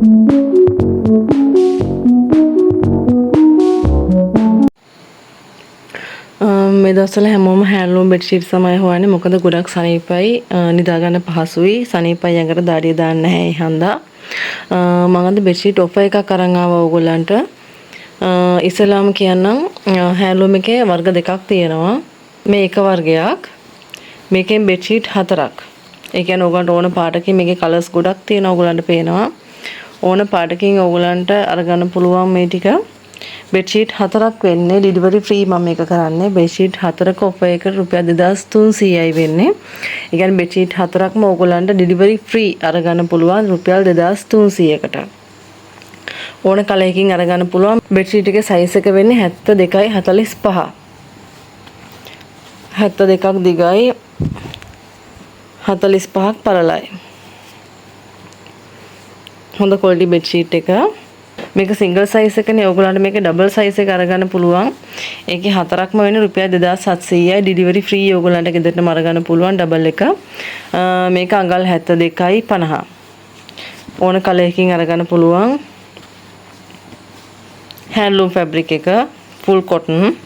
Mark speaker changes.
Speaker 1: මේ දවස්වල හැමෝම හැන්ඩ්ලූම් බෙඩ්ෂීට් තමයි හොයන්නේ. මොකද ගොඩක් සනීපයි, නිදා ගන්න පහසුයි, සනීපයි ඇඟට දාඩිය දාන්න නැහැ. ඒ හන්දා මම අද බෙඩ්ෂීට් ඔෆර් එකක් අරන් ආවා ඕගොල්ලන්ට. ඉස්සෙල්ලාම කියන්නම් හැන්ඩ්ලූම් එකේ වර්ග දෙකක් තියෙනවා. මේ එක වර්ගයක්. මේකෙන් බෙඩ්ෂීට් 4ක්. ඒ කියන්නේ ඕගොල්ලන්ට ඕන පාටකින් මේකේ කලර්ස් ගොඩක් තියෙනවා. ඕගොල්ලන්ට පේනවා. ඕන පාටකින් ඕගොල්ලන්ට අරගන්න පුළුවන් මේ ටික. බෙඩ්ෂීට් 4ක් වෙන්නේ ඩිලිවරි ෆ්‍රී. මම මේක කරන්නේ බෙඩ්ෂීට් 4ක ඔෆර් එක රුපියල් 2300යි වෙන්නේ. ඒ කියන්නේ බෙඩ්ෂීට් 4ක්ම ඕගොල්ලන්ට ඩිලිවරි ෆ්‍රී අරගන්න පුළුවන් රුපියල් 2300කට. ඕන කලයකින් අරගන්න පුළුවන්. බෙඩ්ෂීට් එකේ සයිස් එක වෙන්නේ 72යි 45. 72ක් දිගයි 45ක් පළලයි. හොඳ ක්වොලිටි බෙඩ්ෂීට් එක. මේක සිංගල් සයිස් එකනේ. ඔයගොල්ලන්ට මේක ඩබල් සයිස් එක අරගන්න පුළුවන්. ඒකේ 4ක්ම වෙන්නේ රුපියල් 2700යි. ඩිලිවරි ෆ්‍රී ඔයගොල්ලන්ට ගෙදරටම අරගන්න පුළුවන් ඩබල් එක. මේක අඟල් 72යි 50. ඕන කලයකින් අරගන්න පුළුවන්. හැන්ඩ්ලූම් ෆැබ්‍රික් එක ෆුල් කොටන්.